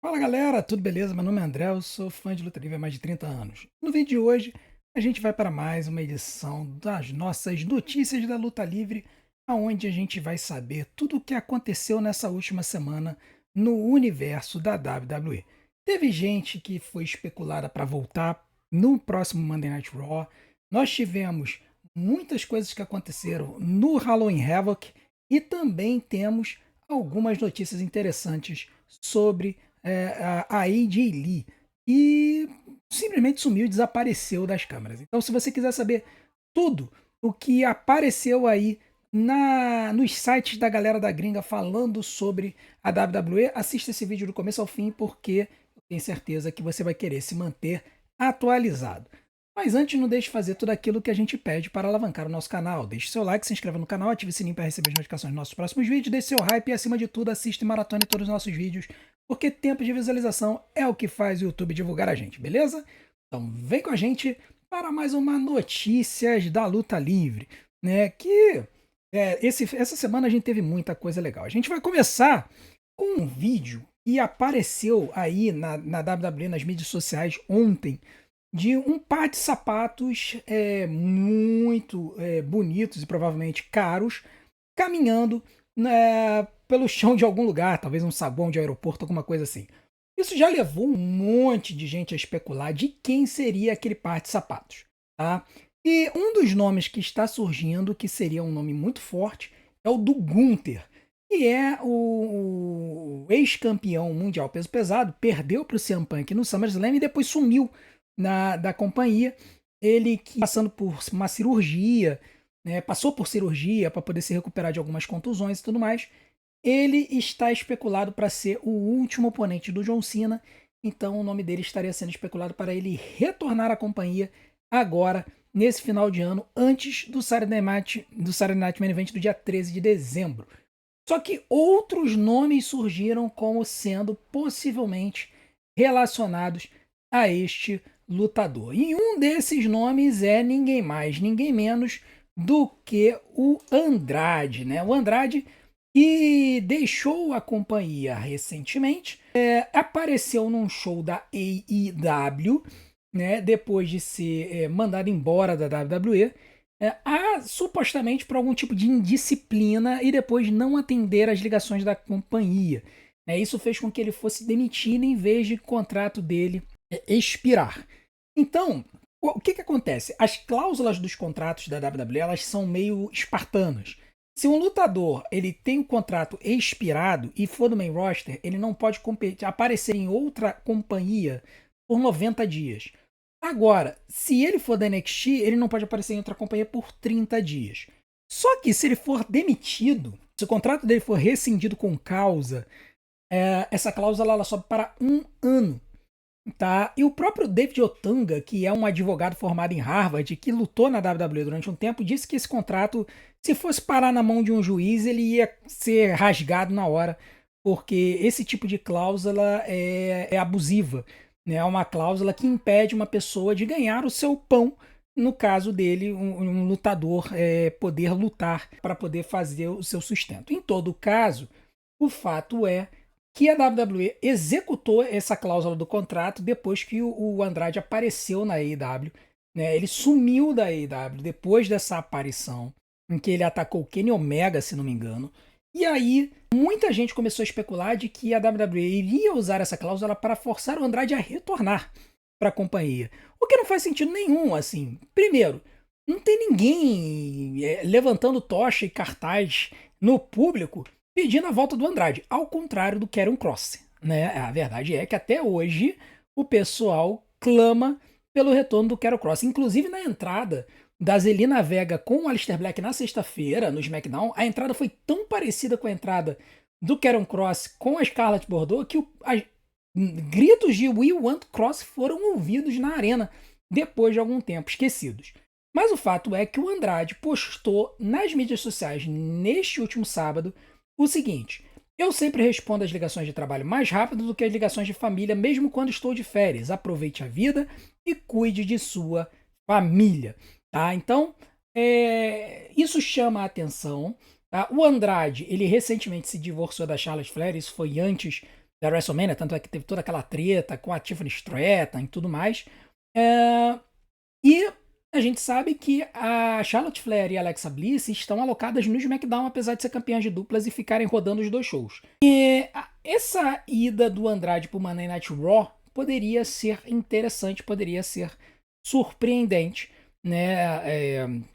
Fala galera, tudo beleza? Meu nome é André, eu sou fã de luta livre há mais de 30 anos. No vídeo de hoje, a gente vai para mais uma edição das nossas notícias da luta livre, aonde a gente vai saber tudo o que aconteceu nessa última semana no universo da WWE. Teve gente que foi especulada para voltar no próximo Monday Night Raw. Nós tivemos muitas coisas que aconteceram no Halloween Havoc e também temos algumas notícias interessantes sobre a AJ Lee e simplesmente sumiu e desapareceu das câmeras. Então, se você quiser saber tudo o que apareceu aí nos sites da galera da gringa falando sobre a WWE, assista esse vídeo do começo ao fim, porque eu tenho certeza que você vai querer se manter atualizado. Mas antes, não deixe de fazer tudo aquilo que a gente pede para alavancar o nosso canal. Deixe seu like, se inscreva no canal, ative o sininho para receber as notificações dos nossos próximos vídeos, deixe seu hype e, acima de tudo, assista e maratone todos os nossos vídeos, porque tempo de visualização é o que faz o YouTube divulgar a gente, beleza? Então vem com a gente para mais uma Notícias da Luta Livre, né? Essa semana a gente teve muita coisa legal. A gente vai começar com um vídeo que apareceu aí na WWE, nas mídias sociais ontem, de um par de sapatos muito bonitos e provavelmente caros, caminhando pelo chão de algum lugar, talvez um saguão de aeroporto, alguma coisa assim. Isso já levou um monte de gente a especular de quem seria aquele par de sapatos, tá? E um dos nomes que está surgindo, que seria um nome muito forte, é o do Gunther, que é o ex-campeão mundial peso pesado, perdeu para o CM Punk no SummerSlam e depois sumiu da companhia. Ele que passando por uma cirurgia, né, passou por cirurgia para poder se recuperar de algumas contusões e tudo mais. Ele está especulado para ser o último oponente do John Cena, então o nome dele estaria sendo especulado para ele retornar à companhia agora, nesse final de ano, antes do Saturday Night Main Event do dia 13 de dezembro. Só que outros nomes surgiram como sendo possivelmente relacionados a este lutador. E um desses nomes é ninguém mais, ninguém menos do que o Andrade, né? O Andrade, que deixou a companhia recentemente, apareceu num show da AEW, né? Depois de ser mandado embora da WWE, supostamente por algum tipo de indisciplina e depois não atender às ligações da companhia. Isso fez com que ele fosse demitido em vez de o contrato dele expirar. Então, o que acontece? As cláusulas dos contratos da WWE elas são meio espartanas. Se um lutador ele tem o contrato expirado e for do main roster, ele não pode aparecer em outra companhia por 90 dias. Agora, se ele for da NXT, ele não pode aparecer em outra companhia por 30 dias. Só que se ele for demitido, se o contrato dele for rescindido com causa, essa cláusula ela sobe para 1 ano. Tá? E o próprio David Otunga, que é um advogado formado em Harvard, que lutou na WWE durante um tempo, disse que esse contrato, se fosse parar na mão de um juiz, ele ia ser rasgado na hora, porque esse tipo de cláusula é abusiva. Né? É uma cláusula que impede uma pessoa de ganhar o seu pão, no caso dele, um lutador poder lutar para poder fazer o seu sustento. Em todo caso, o fato é que a WWE executou essa cláusula do contrato depois que o Andrade apareceu na AEW. Né? Ele sumiu da AEW depois dessa aparição, em que ele atacou o Kenny Omega, se não me engano. E aí, muita gente começou a especular de que a WWE iria usar essa cláusula para forçar o Andrade a retornar para a companhia. O que não faz sentido nenhum, assim. Primeiro, não tem ninguém levantando tocha e cartaz no público pedindo a volta do Andrade, ao contrário do Karrion Kross. Né? A verdade é que até hoje o pessoal clama pelo retorno do Karrion Kross. Inclusive na entrada da Zelina Vega com o Aleister Black na sexta-feira, no SmackDown, a entrada foi tão parecida com a entrada do Karrion Kross com a Scarlett Bordeaux que gritos de We Want Kross foram ouvidos na arena depois de algum tempo, esquecidos. Mas o fato é que o Andrade postou nas mídias sociais neste último sábado o seguinte: eu sempre respondo as ligações de trabalho mais rápido do que as ligações de família, mesmo quando estou de férias. Aproveite a vida e cuide de sua família. Tá? Então, isso chama a atenção. Tá? O Andrade, ele recentemente se divorciou da Charlotte Flair, isso foi antes da WrestleMania, tanto é que teve toda aquela treta com a Tiffany Stratton e tudo mais. É, e a gente sabe que a Charlotte Flair e a Alexa Bliss estão alocadas no SmackDown, apesar de ser campeãs de duplas e ficarem rodando os dois shows. E essa ida do Andrade para o Monday Night Raw poderia ser interessante, poderia ser surpreendente, né?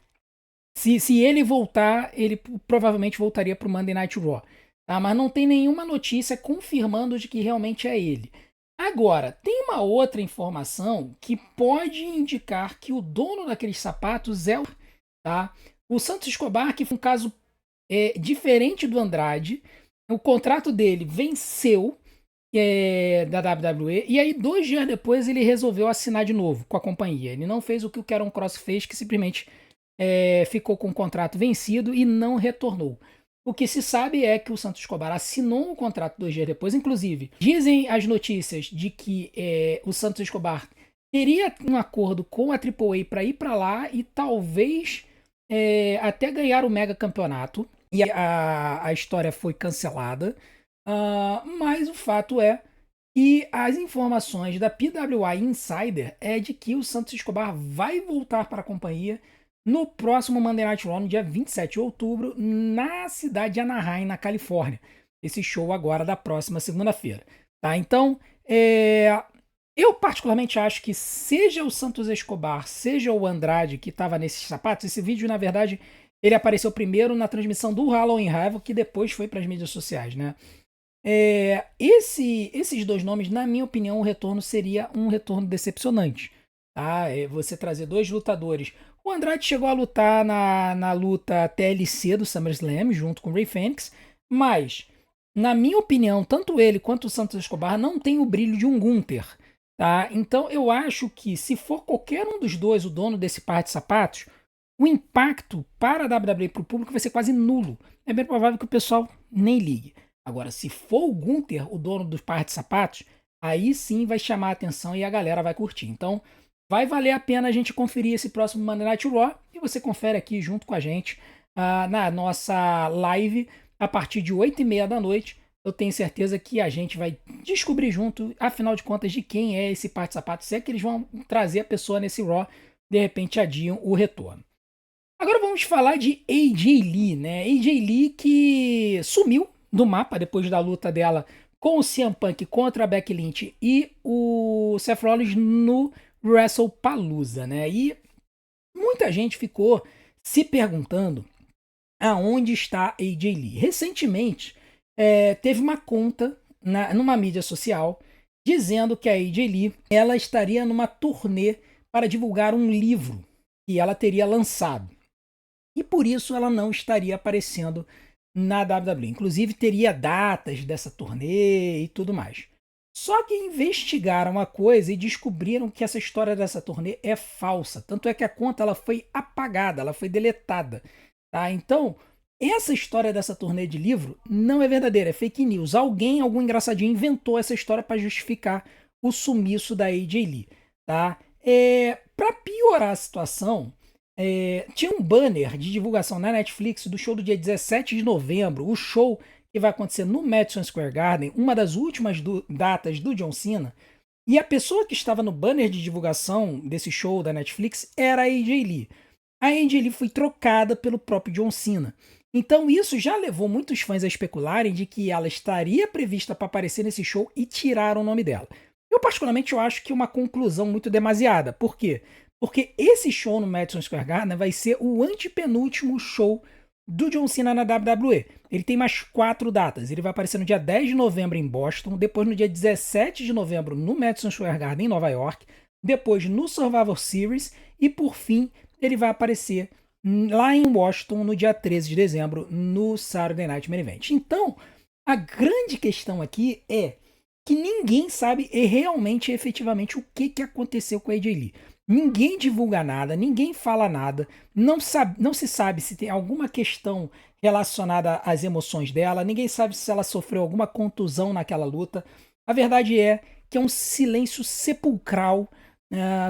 Se ele voltar, ele provavelmente voltaria para o Monday Night Raw. Tá? Mas não tem nenhuma notícia confirmando de que realmente é ele. Agora, tem uma outra informação que pode indicar que o dono daqueles sapatos é o. Tá? O Santos Escobar, que foi um caso diferente do Andrade, o contrato dele venceu da WWE, e aí 2 dias depois ele resolveu assinar de novo com a companhia. Ele não fez o que o Karrion Kross fez, que simplesmente ficou com o contrato vencido e não retornou. O que se sabe é que o Santos Escobar assinou um contrato 2 dias depois. Inclusive, dizem as notícias de que o Santos Escobar teria um acordo com a AAA para ir para lá e talvez até ganhar o mega campeonato. E a história foi cancelada. Mas o fato é que as informações da PWI Insider é de que o Santos Escobar vai voltar para a companhia no próximo Monday Night Raw, no dia 27 de outubro, na cidade de Anaheim, na Califórnia. Esse show agora da próxima segunda-feira. Tá? Então, eu particularmente acho que seja o Santos Escobar, seja o Andrade que estava nesses sapatos, esse vídeo, na verdade, ele apareceu primeiro na transmissão do Halloween Havoc, que depois foi para as mídias sociais, né? Esses dois nomes, na minha opinião, o retorno seria um retorno decepcionante. Tá? Você trazer dois lutadores. O Andrade chegou a lutar na luta TLC do SummerSlam, junto com o Rey Fênix, mas, na minha opinião, tanto ele quanto o Santos Escobar não tem o brilho de um Gunther. Tá? Então eu acho que se for qualquer um dos dois o dono desse par de sapatos, o impacto para a WWE e para o público vai ser quase nulo. É bem provável que o pessoal nem ligue. Agora, se for o Gunther, o dono dos par de sapatos, aí sim vai chamar a atenção e a galera vai curtir. Então, vai valer a pena a gente conferir esse próximo Monday Night Raw e você confere aqui junto com a gente na nossa live a partir de 8h30 da noite. Eu tenho certeza que a gente vai descobrir junto, afinal de contas, de quem é esse par de sapatos. Se é que eles vão trazer a pessoa nesse Raw, de repente adiam o retorno. Agora vamos falar de AJ Lee, né? AJ Lee que sumiu do mapa depois da luta dela com o CM Punk contra a Becky Lynch e o Seth Rollins no WrestlePalooza, né? E muita gente ficou se perguntando aonde está AJ Lee. Recentemente, teve uma conta numa mídia social dizendo que a AJ Lee ela estaria numa turnê para divulgar um livro que ela teria lançado. E por isso ela não estaria aparecendo na WWE. Inclusive teria datas dessa turnê e tudo mais. Só que investigaram a coisa e descobriram que essa história dessa turnê é falsa. Tanto é que a conta ela foi apagada, ela foi deletada. Tá? Então, essa história dessa turnê de livro não é verdadeira, é fake news. Algum engraçadinho inventou essa história para justificar o sumiço da AJ Lee. Tá? Para piorar a situação, tinha um banner de divulgação na Netflix do show do dia 17 de novembro, o show que vai acontecer no Madison Square Garden, uma das últimas datas do John Cena, e a pessoa que estava no banner de divulgação desse show da Netflix era a AJ Lee. A AJ Lee foi trocada pelo próprio John Cena. Então isso já levou muitos fãs a especularem de que ela estaria prevista para aparecer nesse show e tiraram o nome dela. Eu particularmente acho que é uma conclusão muito demasiada. Por quê? Porque esse show no Madison Square Garden vai ser o antepenúltimo show do John Cena na WWE. Ele tem mais 4 datas. Ele vai aparecer no dia 10 de novembro em Boston, depois no dia 17 de novembro no Madison Square Garden em Nova York, depois no Survivor Series e por fim ele vai aparecer lá em Washington no dia 13 de dezembro no Saturday Night Main Event. Então, a grande questão aqui é que ninguém sabe realmente, efetivamente, o que aconteceu com a AJ Lee. Ninguém divulga nada, ninguém fala nada, não se sabe se tem alguma questão relacionada às emoções dela, ninguém sabe se ela sofreu alguma contusão naquela luta. A verdade é que é um silêncio sepulcral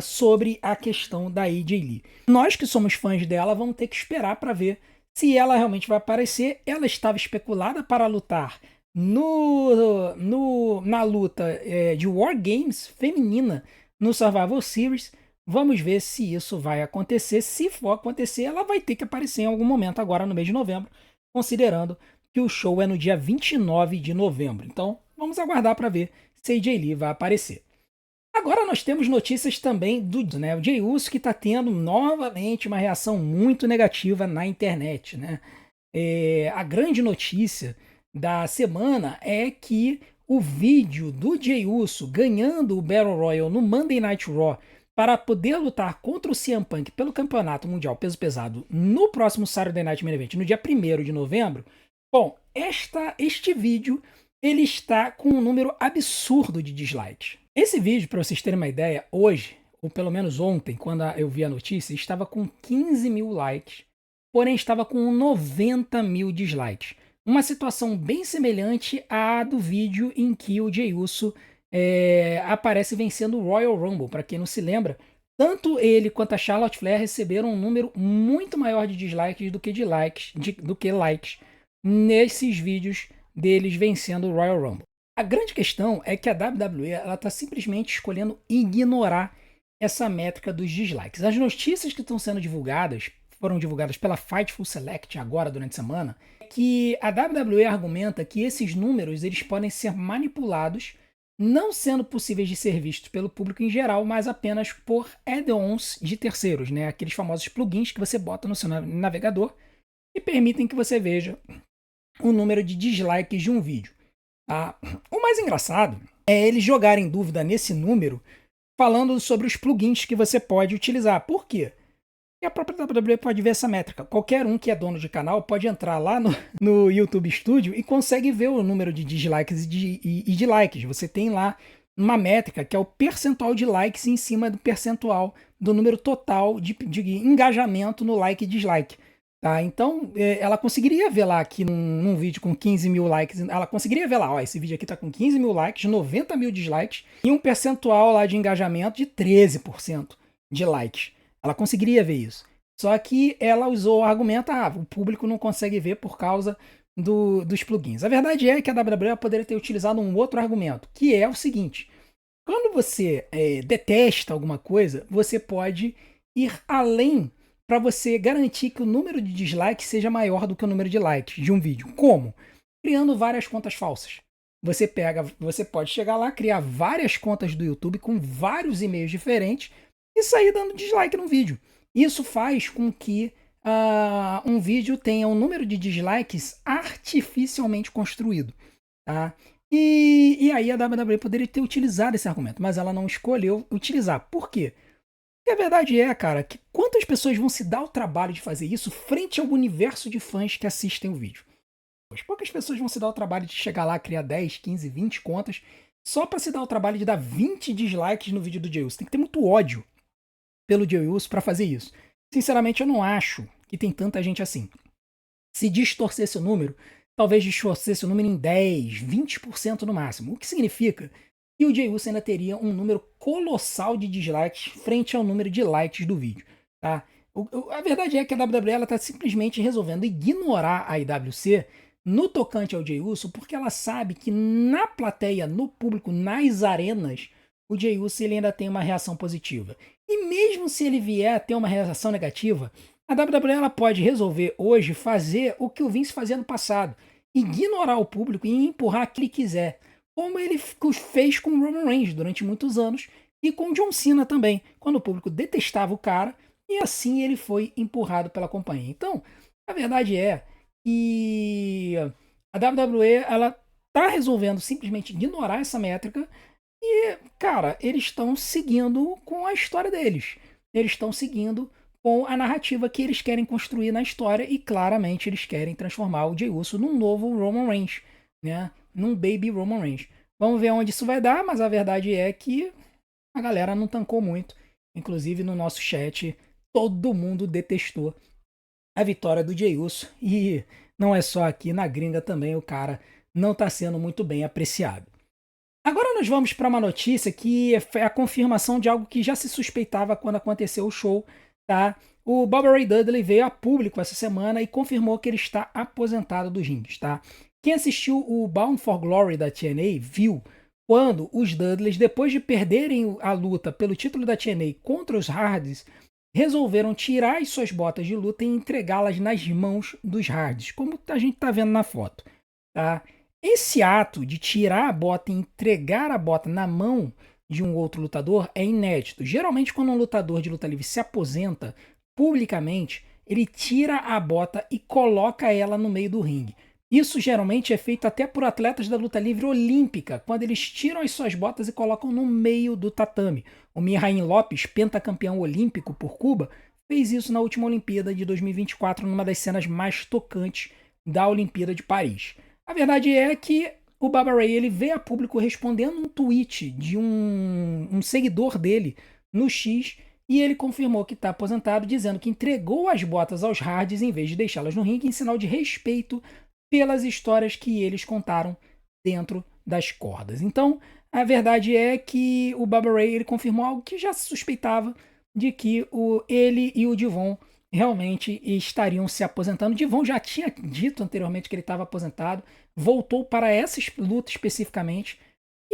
sobre a questão da AJ Lee. Nós que somos fãs dela vamos ter que esperar para ver se ela realmente vai aparecer. Ela estava especulada para lutar na luta de War Games feminina no Survival Series. Vamos ver se isso vai acontecer. Se for acontecer, ela vai ter que aparecer em algum momento agora no mês de novembro, considerando que o show é no dia 29 de novembro. Então, vamos aguardar para ver se AJ Lee vai aparecer. Agora nós temos notícias também né, o Jey Uso, que está tendo novamente uma reação muito negativa na internet, né? A grande notícia da semana é que o vídeo do Jey Uso ganhando o Battle Royale no Monday Night Raw para poder lutar contra o CM Punk pelo Campeonato Mundial Peso Pesado no próximo Saturday Night Main Event, no dia 1º de novembro. Bom, este vídeo ele está com um número absurdo de dislikes. Esse vídeo, para vocês terem uma ideia, hoje, ou pelo menos ontem, quando eu vi a notícia, estava com 15 mil likes, porém estava com 90 mil dislikes. Uma situação bem semelhante à do vídeo em que o Jey Uso aparece vencendo o Royal Rumble. Para quem não se lembra, tanto ele quanto a Charlotte Flair receberam um número muito maior de dislikes do que likes nesses vídeos deles vencendo o Royal Rumble. A grande questão é que a WWE está simplesmente escolhendo ignorar essa métrica dos dislikes. As notícias que estão sendo divulgadas, foram divulgadas pela Fightful Select agora durante a semana, que a WWE argumenta que esses números eles podem ser manipulados, não sendo possíveis de ser vistos pelo público em geral, mas apenas por add-ons de terceiros, né? Aqueles famosos plugins que você bota no seu navegador e permitem que você veja o número de dislikes de um vídeo. Tá? O mais engraçado é eles jogarem dúvida nesse número falando sobre os plugins que você pode utilizar. Por quê? Porque a própria WWE pode ver essa métrica. Qualquer um que é dono de canal pode entrar lá no YouTube Studio e consegue ver o número de dislikes e de likes. Você tem lá uma métrica que é o percentual de likes em cima do percentual do número total de engajamento no like e dislike. Tá, então, ela conseguiria ver lá aqui num vídeo com 15 mil likes, ela conseguiria ver lá, ó, esse vídeo aqui tá com 15 mil likes, 90 mil dislikes e um percentual lá de engajamento de 13% de likes. Ela conseguiria ver isso. Só que ela usou o argumento, o público não consegue ver por causa dos plugins. A verdade é que a WWE poderia ter utilizado um outro argumento, que é o seguinte: quando você detesta alguma coisa, você pode ir além para você garantir que o número de dislikes seja maior do que o número de likes de um vídeo. Como? Criando várias contas falsas. Você pode chegar lá, criar várias contas do YouTube com vários e-mails diferentes e sair dando dislike no vídeo. Isso faz com que um vídeo tenha um número de dislikes artificialmente construído. Tá? E aí a WWE poderia ter utilizado esse argumento, mas ela não escolheu utilizar. Por quê? E a verdade é, cara, que quantas pessoas vão se dar o trabalho de fazer isso frente ao universo de fãs que assistem o vídeo? Pois poucas pessoas vão se dar o trabalho de chegar lá, criar 10, 15, 20 contas, só para se dar o trabalho de dar 20 dislikes no vídeo do Jey Uso. Tem que ter muito ódio pelo Jey Uso para fazer isso. Sinceramente, eu não acho que tem tanta gente assim. Se distorcesse o número, talvez distorcesse o número em 10, 20% no máximo. O que significa que o Jey Uso ainda teria um número colossal de dislikes frente ao número de likes do vídeo. Tá? A verdade é que a WWE está simplesmente resolvendo ignorar a IWC no tocante ao Jey Uso, porque ela sabe que na plateia, no público, nas arenas, o Jey Uso ele ainda tem uma reação positiva. E mesmo se ele vier a ter uma reação negativa, a WWE ela pode resolver hoje fazer o que o Vince fazia no passado, ignorar o público e empurrar quem ele quiser, como ele fez com o Roman Reigns durante muitos anos e com o John Cena também, quando o público detestava o cara e assim ele foi empurrado pela companhia. Então, a verdade é que a WWE ela tá resolvendo simplesmente ignorar essa métrica e, cara, eles estão seguindo com a história deles. Eles estão seguindo com a narrativa que eles querem construir na história e claramente eles querem transformar o Jey Uso num novo Roman Reigns, né? Num baby Roman Reigns. Vamos ver onde isso vai dar, mas a verdade é que a galera não tancou muito. Inclusive no nosso chat, todo mundo detestou a vitória do Jey Uso e não é só aqui na gringa também, o cara não está sendo muito bem apreciado. Agora nós vamos para uma notícia que é a confirmação de algo que já se suspeitava quando aconteceu o show, tá? O Bubba Ray Dudley veio a público essa semana e confirmou que ele está aposentado dos rings, tá? Quem assistiu o Bound for Glory da TNA viu quando os Dudleys, depois de perderem a luta pelo título da TNA contra os Hardys, resolveram tirar as suas botas de luta e entregá-las nas mãos dos Hardys, como a gente está vendo na foto. Tá? Esse ato de tirar a bota e entregar a bota na mão de um outro lutador é inédito. Geralmente, quando um lutador de luta livre se aposenta publicamente, ele tira a bota e coloca ela no meio do ringue. Isso geralmente é feito até por atletas da luta livre olímpica, quando eles tiram as suas botas e colocam no meio do tatame. O Mihail Lopes, pentacampeão olímpico por Cuba, fez isso na última Olimpíada de 2024, numa das cenas mais tocantes da Olimpíada de Paris. A verdade é que o Baba Ray ele veio a público respondendo um tweet de um seguidor dele no X e ele confirmou que está aposentado, dizendo que entregou as botas aos Hardys em vez de deixá-las no ringue, em sinal de respeito pelas histórias que eles contaram dentro das cordas. Então, a verdade é que o Baba Ray ele confirmou algo que já se suspeitava, de que ele e o Devon realmente estariam se aposentando. O Devon já tinha dito anteriormente que ele estava aposentado, voltou para essa luta especificamente,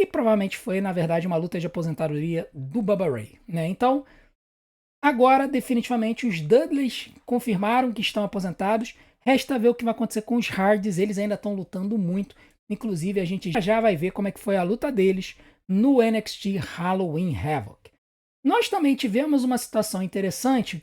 e provavelmente foi, na verdade, uma luta de aposentadoria do Baba Ray. Né? Então, agora, definitivamente, os Dudleys confirmaram que estão aposentados. Resta ver o que vai acontecer com os Hardys, eles ainda estão lutando muito. Inclusive, a gente já vai ver como é que foi a luta deles no NXT Halloween Havoc. Nós também tivemos uma situação interessante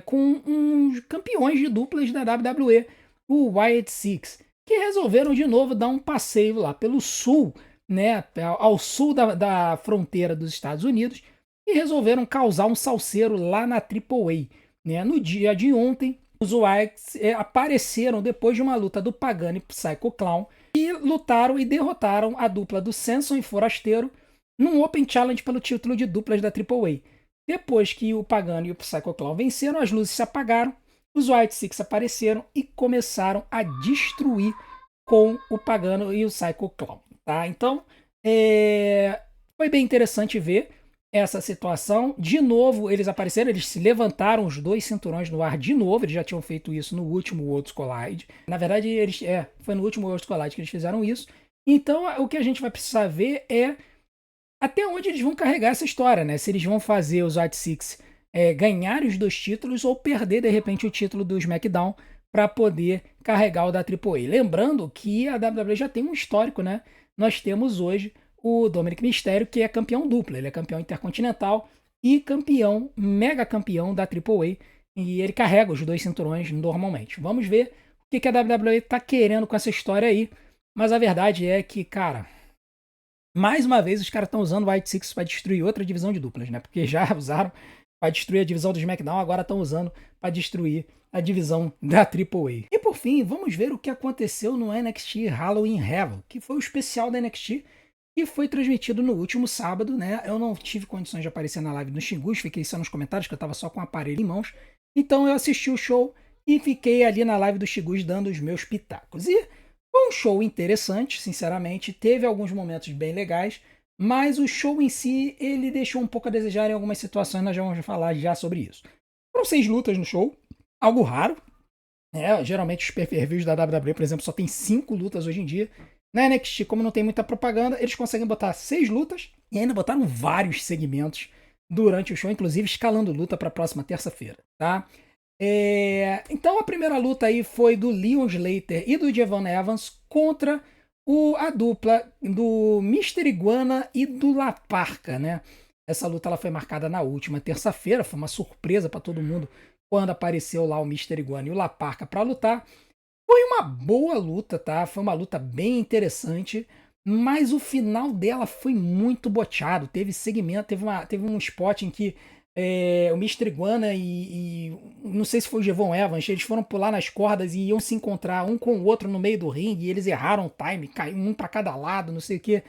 com uns campeões de duplas da WWE, o Wyatt Six, que resolveram de novo dar um passeio lá pelo sul, né, ao sul da fronteira dos Estados Unidos, e resolveram causar um salseiro lá na AAA. Né? No dia de ontem, os Wyatts apareceram depois de uma luta do Pagano e Psycho Clown e lutaram e derrotaram a dupla do Samson e Forasteiro num Open Challenge pelo título de duplas da AAA. Depois que o Pagano e o Psycho Clown venceram, as luzes se apagaram, os Wyatt Six apareceram e começaram a destruir com o Pagano e o Psycho Clown. Tá? Então, foi bem interessante ver essa situação. De novo, eles apareceram, eles se levantaram os dois cinturões no ar de novo, eles já tinham feito isso no último Worlds Collide. Na verdade, foi no último Worlds Collide que eles fizeram isso. Então, o que a gente vai precisar ver é até onde eles vão carregar essa história, né? Se eles vão fazer os White Six ganharem os dois títulos ou perder, de repente, o título do SmackDown para poder carregar o da AAA. Lembrando que a WWE já tem um histórico, né? Nós temos hoje o Dominic Mysterio, que é campeão duplo. Ele é campeão intercontinental e campeão, mega campeão da AAA. E ele carrega os dois cinturões normalmente. Vamos ver o que a WWE tá querendo com essa história aí. Mas a verdade é que, cara, mais uma vez os caras estão usando o White Six para destruir outra divisão de duplas, né? Porque já usaram para destruir a divisão do SmackDown, agora estão usando para destruir a divisão da AAA. E por fim, vamos ver o que aconteceu no NXT Halloween Havoc, que foi o especial da NXT e foi transmitido no último sábado, né? Eu não tive condições de aparecer na live do Xingus, fiquei só nos comentários, que eu tava só com o aparelho em mãos. Então eu assisti o show e fiquei ali na live do Xingus dando os meus pitacos. E foi um show interessante, sinceramente. Teve alguns momentos bem legais, mas o show em si, ele deixou um pouco a desejar em algumas situações, nós já vamos falar já sobre isso. Foram 6 lutas no show, algo raro. Geralmente os pay-per-views da WWE, por exemplo, só tem 5 lutas hoje em dia. Na NXT, como não tem muita propaganda, eles conseguem botar 6 lutas e ainda botaram vários segmentos durante o show, inclusive escalando luta para a próxima terça-feira, tá? Então a primeira luta aí foi do Leon Slater e do Javon Evans contra a dupla do Mr. Iguana e do La Parca, né? Essa luta ela foi marcada na última terça-feira, foi uma surpresa para todo mundo quando apareceu lá o Mr. Iguana e o La Parca para lutar. Foi uma boa luta, tá? Foi uma luta bem interessante, mas o final dela foi muito boteado. Teve segmento, teve um spot em que o Mr. Iguana e não sei se foi o Javon Evans, eles foram pular nas cordas e iam se encontrar um com o outro no meio do ringue e eles erraram o time, caiu um para cada lado, não sei o que.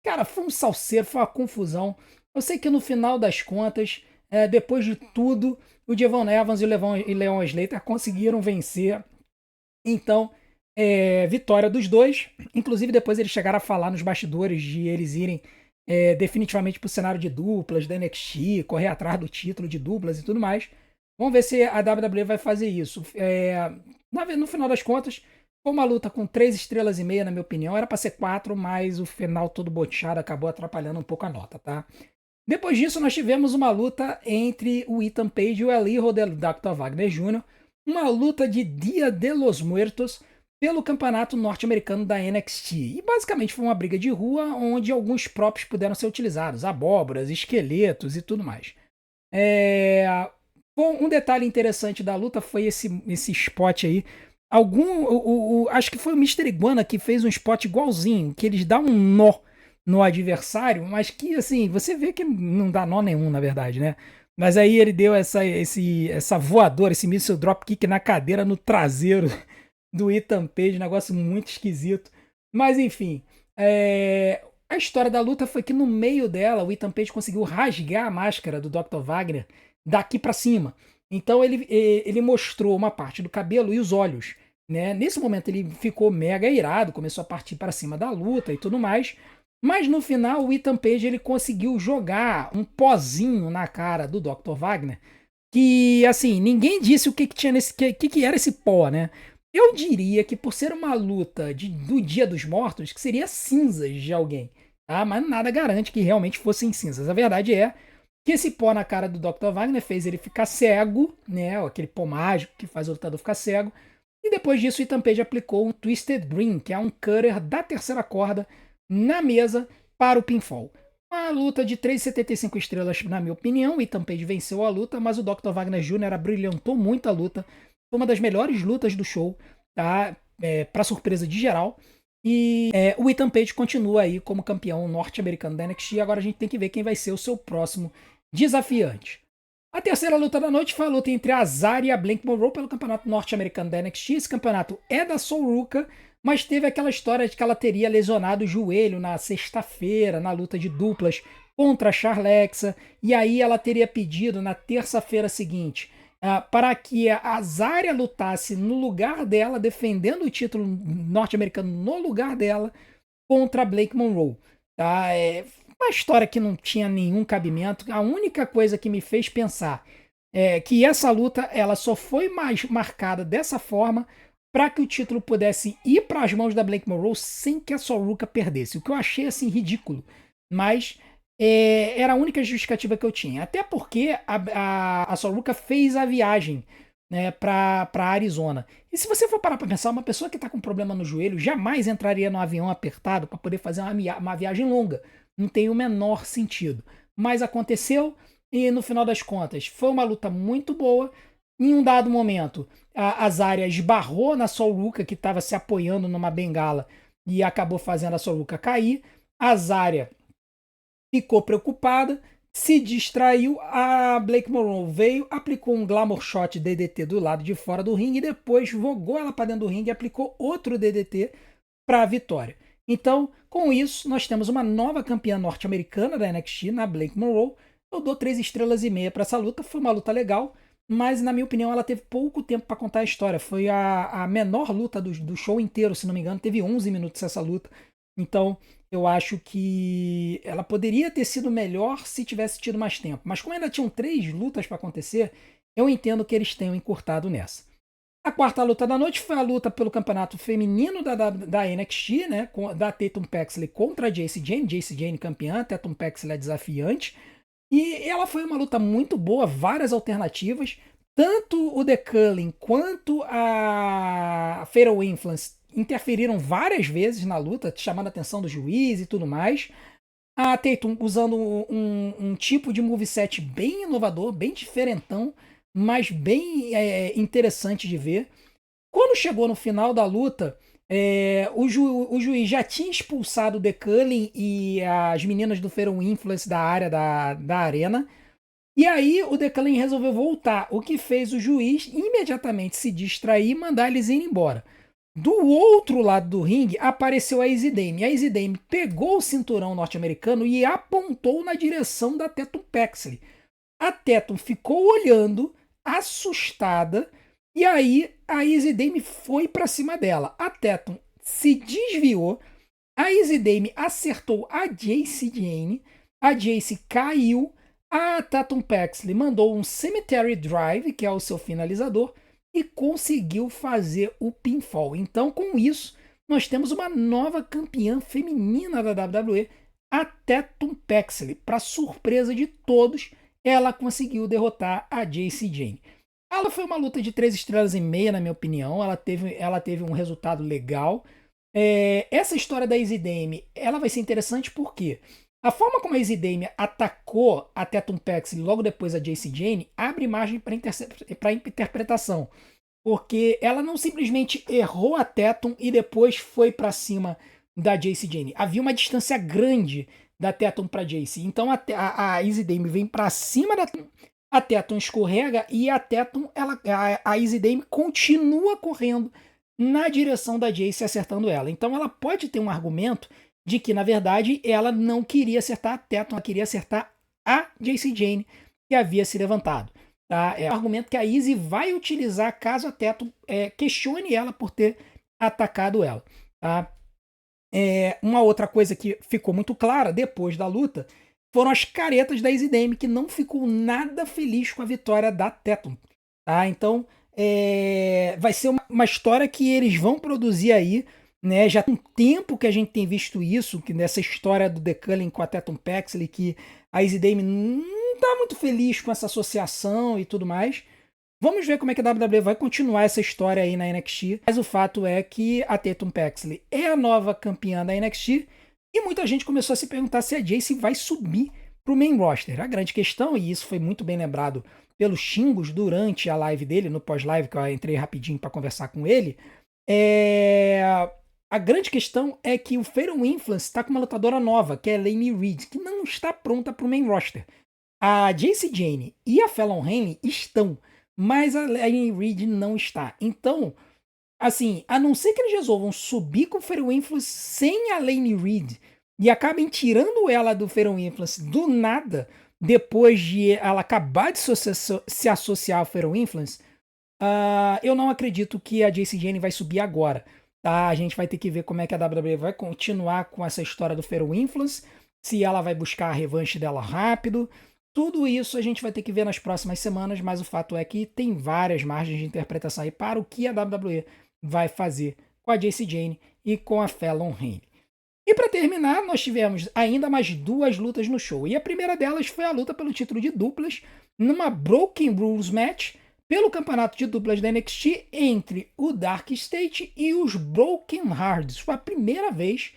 Cara, foi um salseiro, foi uma confusão. Eu sei que no final das contas, depois de tudo, o Javon Evans e o Leon Slater conseguiram vencer. Então, vitória dos dois. Inclusive, depois eles chegaram a falar nos bastidores de eles irem definitivamente para o cenário de duplas da NXT, correr atrás do título de duplas e tudo mais. Vamos ver se a WWE vai fazer isso. No final das contas, Foi uma luta com 3 estrelas e meia, na minha opinião. Era pra ser 4, mas o final todo boteado acabou atrapalhando um pouco a nota, tá? Depois disso, nós tivemos uma luta entre o Ethan Page e o El Hijo del Dr. Wagner Jr., uma luta de Dia de los Muertos pelo campeonato norte-americano da NXT. E basicamente foi uma briga de rua onde alguns props puderam ser utilizados, abóboras, esqueletos e tudo mais. Bom, um detalhe interessante da luta foi esse spot aí. Acho que foi o Mister Iguana que fez um spot igualzinho, que eles dão um nó no adversário, mas que assim, você vê que não dá nó nenhum, na verdade, né? Mas aí ele deu essa voadora, esse missile dropkick na cadeira, no traseiro do Ethan Page, um negócio muito esquisito. Mas enfim, a história da luta foi que no meio dela, o Ethan Page conseguiu rasgar a máscara do Dr. Wagner daqui para cima. Então ele mostrou uma parte do cabelo e os olhos. Né? Nesse momento ele ficou mega irado, começou a partir para cima da luta e tudo mais. Mas no final o Ethan Page ele conseguiu jogar um pozinho na cara do Dr. Wagner, que assim, ninguém disse o que tinha nesse que era esse pó, né? Eu diria que por ser uma luta do Dia dos Mortos, que seria cinzas de alguém, tá? Mas nada garante que realmente fossem cinzas. A verdade é que esse pó na cara do Dr. Wagner fez ele ficar cego, né? Aquele pó mágico que faz o lutador ficar cego. E depois disso, o Ethan Page aplicou um Twisted Dream, que é um cutter da terceira corda, na mesa para o pinfall. Uma luta de 3,75 estrelas, na minha opinião. O Ethan Page venceu a luta, mas o Dr. Wagner Jr. abrilhantou muito a luta. Foi uma das melhores lutas do show, tá? Para surpresa de geral. E o Ethan Page continua aí como campeão norte-americano da NXT. Agora a gente tem que ver quem vai ser o seu próximo desafiante. A terceira luta da noite foi a luta entre a Azari e a Blake Monroe pelo campeonato norte-americano da NXT. Esse campeonato é da Sol Ruka, mas teve aquela história de que ela teria lesionado o joelho na sexta-feira, na luta de duplas contra a Charlexa, e aí ela teria pedido na terça-feira seguinte para que a Azaria lutasse no lugar dela, defendendo o título norte-americano no lugar dela, contra a Blake Monroe. Tá? Uma história que não tinha nenhum cabimento. A única coisa que me fez pensar é que essa luta ela só foi mais marcada dessa forma para que o título pudesse ir para as mãos da Blake Monroe sem que a Sol Ruka perdesse. O que eu achei assim ridículo. Mas era a única justificativa que eu tinha. Até porque a Sol Ruka fez a viagem, né, para Arizona. E se você for parar para pensar, uma pessoa que está com problema no joelho jamais entraria no avião apertado para poder fazer uma viagem longa. Não tem o menor sentido. Mas aconteceu e no final das contas foi uma luta muito boa. Em um dado momento, a Zarya esbarrou na Sol Ruka, que estava se apoiando numa bengala, e acabou fazendo a Sol Ruka cair. A Zarya ficou preocupada, se distraiu, a Blake Monroe veio, aplicou um Glamour Shot DDT do lado de fora do ringue e depois jogou ela para dentro do ringue e aplicou outro DDT para a vitória. Então, com isso, nós temos uma nova campeã norte-americana da NXT, na Blake Monroe. Eu dou 3,5 estrelas para essa luta, foi uma luta legal, mas na minha opinião ela teve pouco tempo para contar a história. Foi a menor luta do show inteiro, se não me engano, teve 11 minutos essa luta. Então, eu acho que ela poderia ter sido melhor se tivesse tido mais tempo. Mas como ainda tinham 3 lutas para acontecer, eu entendo que eles tenham encurtado nessa. A quarta luta da noite foi a luta pelo campeonato feminino da NXT, né? Da Tatum Paxley contra a Jacy Jayne. Jacy Jayne campeã, Tatum Paxley é desafiante. E ela foi uma luta muito boa, várias alternativas. Tanto o The Cullen quanto a Fatal Influence interferiram várias vezes na luta, chamando a atenção do juiz e tudo mais. A Tatum usando um tipo de moveset bem inovador, bem diferentão, mas bem interessante de ver. Quando chegou no final da luta, o juiz já tinha expulsado o The Cullen e as meninas do Fatal Influence da área da arena. E aí o The Cullen resolveu voltar, o que fez o juiz imediatamente se distrair e mandar eles irem embora. Do outro lado do ringue apareceu a Izzy Dame. A Izzy Dame pegou o cinturão norte-americano e apontou na direção da Tatum Paxley. A Tatum ficou olhando, assustada, e aí a Izzy Dame foi para cima dela. A Tatum se desviou, a Izzy Dame acertou a Jacy Jayne, a Jacy caiu, a Tatum Paxley mandou um Cemetery Drive, que é o seu finalizador, e conseguiu fazer o pinfall. Então, com isso, nós temos uma nova campeã feminina da WWE, a Tatum Paxley. Para surpresa de todos, ela conseguiu derrotar a Jacy Jayne. Ela foi uma luta de 3,5 estrelas, na minha opinião. Ela teve um resultado legal. Essa história da Izzy Dame, ela vai ser interessante porque a forma como a Izzy Dame atacou a Tatum Paxley logo depois a Jacy Jayne abre margem para interpretação. Porque ela não simplesmente errou a Tatum e depois foi para cima da Jacy Jayne. Havia uma distância grande da Tatum para Jacy. Então a Izzy Dame vem para cima da a Tatum escorrega e a Tatum, a Izzy Dame continua correndo na direção da Jacy, acertando ela. Então ela pode ter um argumento de que, na verdade, ela não queria acertar a Tatum, ela queria acertar a Jacy Jayne, que havia se levantado. Tá? É um argumento que a Izzy vai utilizar caso a Tatum questione ela por ter atacado ela. Tá? Uma outra coisa que ficou muito clara depois da luta foram as caretas da Izzy Dame, que não ficou nada feliz com a vitória da Tatum. Tá? Então, vai ser uma história que eles vão produzir aí, né? Já tem um tempo que a gente tem visto isso, que nessa história do The Cullen com a Tatum Paxley, que a Izzy Dame não está muito feliz com essa associação e tudo mais. Vamos ver como é que a WWE vai continuar essa história aí na NXT. Mas o fato é que a Tatum Paxley é a nova campeã da NXT e muita gente começou a se perguntar se a Jacy vai subir para o main roster. A grande questão, e isso foi muito bem lembrado pelos Xingos durante a live dele, no pós-live, que eu entrei rapidinho para conversar com ele, a grande questão é que o Fatal Influence está com uma lutadora nova, que é a Laynie Reed, que não está pronta para o main roster. A Jacy Jayne e a Fallon Henley estão, mas a Laynie Reed não está. Então, assim, a não ser que eles resolvam subir com o Fatal Influence sem a Laynie Reed e acabem tirando ela do Fatal Influence do nada, depois de ela acabar de se associar ao Fatal Influence, eu não acredito que a Jacy Jayne vai subir agora. Tá? A gente vai ter que ver como é que a WWE vai continuar com essa história do Fatal Influence, se ela vai buscar a revanche dela rápido. Tudo isso a gente vai ter que ver nas próximas semanas, mas o fato é que tem várias margens de interpretação aí para o que a WWE vai fazer com a Jacy Jayne e com a Fallon Henley. E para terminar, nós tivemos ainda mais duas lutas no show. E a primeira delas foi a luta pelo título de duplas, numa Broken Rules Match, pelo campeonato de duplas da NXT, entre o Dark State e os Broken Hards. Foi a primeira vez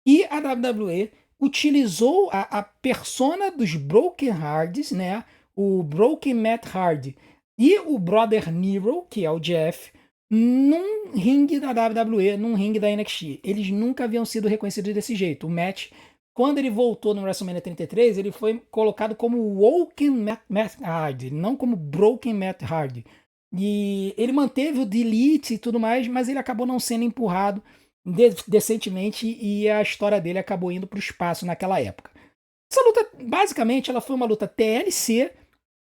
que a WWE utilizou a persona dos Broken Hards, né? O Broken Matt Hardy e o Brother Nero, que é o Jeff, num ringue da WWE, num ringue da NXT. Eles nunca haviam sido reconhecidos desse jeito. O Matt, quando ele voltou no WrestleMania 33, ele foi colocado como Woken Matt Hardy, não como Broken Matt Hardy. E ele manteve o Delete e tudo mais, mas ele acabou não sendo empurrado decentemente e a história dele acabou indo para o espaço naquela época. Essa luta, basicamente, ela foi uma luta TLC,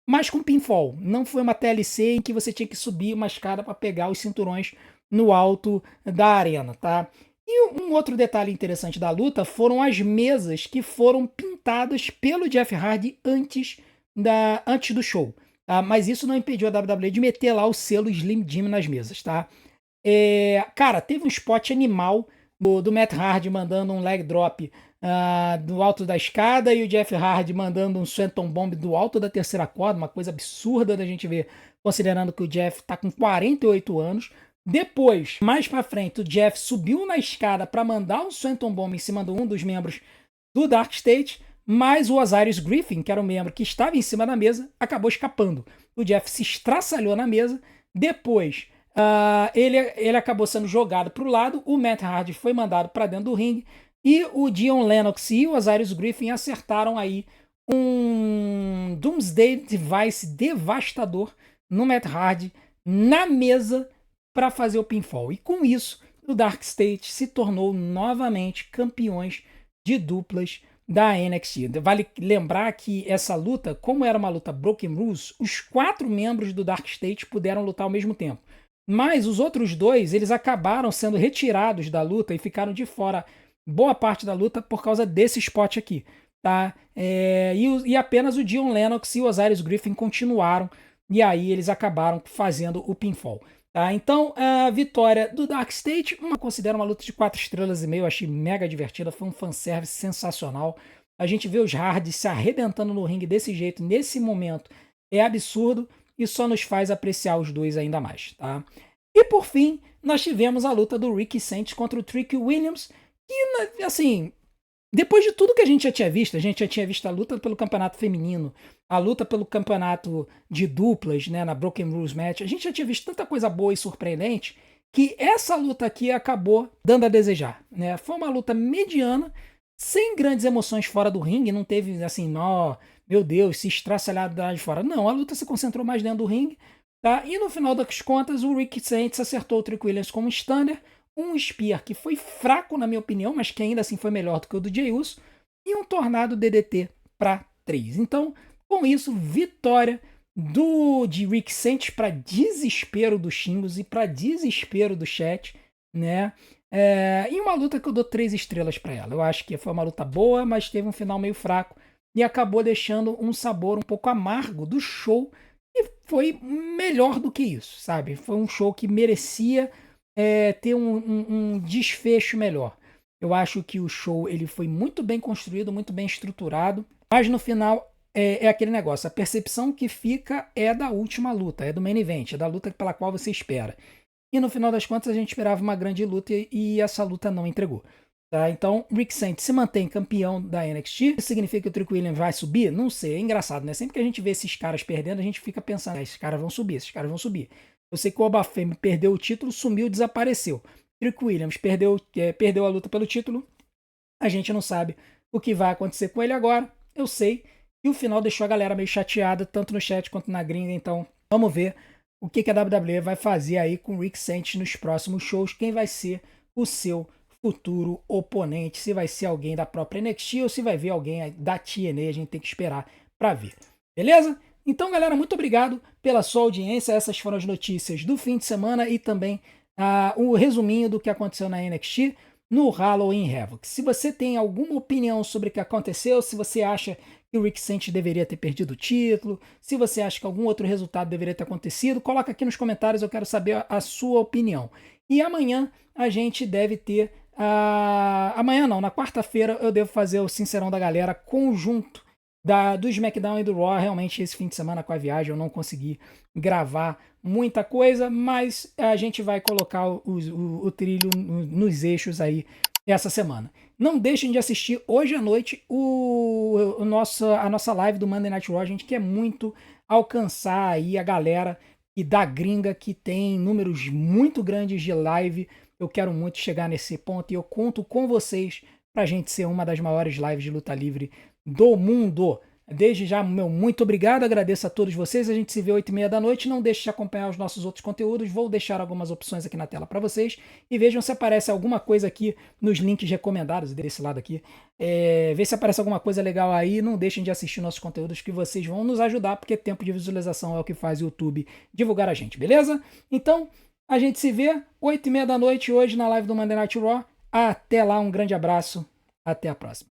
mas com pinfall. Não foi uma TLC em que você tinha que subir uma escada para pegar os cinturões no alto da arena, tá? E um outro detalhe interessante da luta foram as mesas que foram pintadas pelo Jeff Hardy antes do show. Tá? Mas isso não impediu a WWE de meter lá o selo Slim Jim nas mesas, tá? Cara, teve um spot animal do Matt Hardy mandando um leg drop do alto da escada e o Jeff Hardy mandando um Swanton Bomb do alto da terceira corda, uma coisa absurda da gente ver, considerando que o Jeff tá com 48 anos. Depois, mais pra frente, o Jeff subiu na escada para mandar um Swanton Bomb em cima de um dos membros do Dark State, mas o Osiris Griffin, que era o membro que estava em cima da mesa, acabou escapando. O Jeff se estraçalhou na mesa, depois ele acabou sendo jogado para o lado, o Matt Hardy foi mandado para dentro do ringue, e o Dion Lennox e o Osiris Griffin acertaram aí um Doomsday Device devastador no Matt Hardy, na mesa, para fazer o pinfall. E com isso, o Dark State se tornou novamente campeões de duplas da NXT. Vale lembrar que essa luta, como era uma luta Broken Rules, os 4 membros do Dark State puderam lutar ao mesmo tempo. Mas os outros 2, eles acabaram sendo retirados da luta e ficaram de fora boa parte da luta por causa desse spot aqui. Tá? E apenas o Dion Lennox e o Osiris Griffin continuaram e aí eles acabaram fazendo o pinfall. Tá? Então, a vitória do Dark State, considero uma luta de 4 estrelas e meio, achei mega divertida, foi um fanservice sensacional. A gente vê os Hardys se arrebentando no ringue desse jeito, nesse momento, é absurdo e só nos faz apreciar os dois ainda mais. Tá? E por fim, nós tivemos a luta do Ricky Saints contra o Trick Williams, que, assim, depois de tudo que a gente já tinha visto a luta pelo campeonato feminino, a luta pelo campeonato de duplas, né, na Broken Rules Match, a gente já tinha visto tanta coisa boa e surpreendente que essa luta aqui acabou dando a desejar, né? Foi uma luta mediana, sem grandes emoções fora do ringue, não teve assim, ó, meu Deus, se estraçalhado lá de fora. Não, a luta se concentrou mais dentro do ringue, tá? E no final das contas, o Ricky Saints acertou o Trick Williams como stunner, um Spear que foi fraco na minha opinião, mas que ainda assim foi melhor do que o do Jey Uso, e um Tornado DDT para 3. Então, com isso, vitória de Rick Saints para desespero dos xingos e para desespero do chat, né? E uma luta que eu dou 3 estrelas para ela. Eu acho que foi uma luta boa, mas teve um final meio fraco e acabou deixando um sabor um pouco amargo do show e foi melhor do que isso, sabe? Foi um show que merecia ter um desfecho melhor. Eu acho que o show ele foi muito bem construído, muito bem estruturado, mas no final é aquele negócio, a percepção que fica é da última luta, é do main event, é da luta pela qual você espera. E no final das contas a gente esperava uma grande luta e essa luta não entregou. Tá? Então, Rick Saints se mantém campeão da NXT. Isso significa que o Trick Williams vai subir? Não sei, é engraçado, né? Sempre que a gente vê esses caras perdendo, a gente fica pensando, esses caras vão subir, esses caras vão subir. Eu sei que o Obafemi perdeu o título, sumiu, desapareceu. Trick Williams perdeu a luta pelo título. A gente não sabe o que vai acontecer com ele agora. Eu sei. E o final deixou a galera meio chateada, tanto no chat quanto na gringa. Então, vamos ver o que a WWE vai fazer aí com o Rick Saints nos próximos shows. Quem vai ser o seu futuro oponente. Se vai ser alguém da própria NXT ou se vai ver alguém da TNA. A gente tem que esperar para ver. Beleza? Então, galera, muito obrigado pela sua audiência. Essas foram as notícias do fim de semana e também o resuminho do que aconteceu na NXT no Halloween Havoc. Se você tem alguma opinião sobre o que aconteceu, se você acha que o Rick Saints deveria ter perdido o título, se você acha que algum outro resultado deveria ter acontecido, coloca aqui nos comentários, eu quero saber a sua opinião. E amanhã a gente deve ter... amanhã não, na quarta-feira eu devo fazer o Sincerão da Galera conjunto do SmackDown e do Raw. Realmente esse fim de semana com a viagem eu não consegui gravar muita coisa, mas a gente vai colocar o trilho nos eixos aí essa semana. Não deixem de assistir hoje à noite a nossa live do Monday Night Raw. A gente quer muito alcançar aí a galera e da gringa que tem números muito grandes de live. Eu quero muito chegar nesse ponto e eu conto com vocês pra gente ser uma das maiores lives de luta livre do mundo. Desde já, meu muito obrigado, agradeço a todos vocês. A gente se vê 8h30 da noite. Não deixe de acompanhar os nossos outros conteúdos. Vou deixar algumas opções aqui na tela para vocês. E vejam se aparece alguma coisa aqui nos links recomendados desse lado aqui. Vê se aparece alguma coisa legal aí. Não deixem de assistir nossos conteúdos que vocês vão nos ajudar, porque tempo de visualização é o que faz o YouTube divulgar a gente, beleza? Então, a gente se vê 8h30 da noite hoje na live do Monday Night Raw. Até lá, um grande abraço. Até a próxima.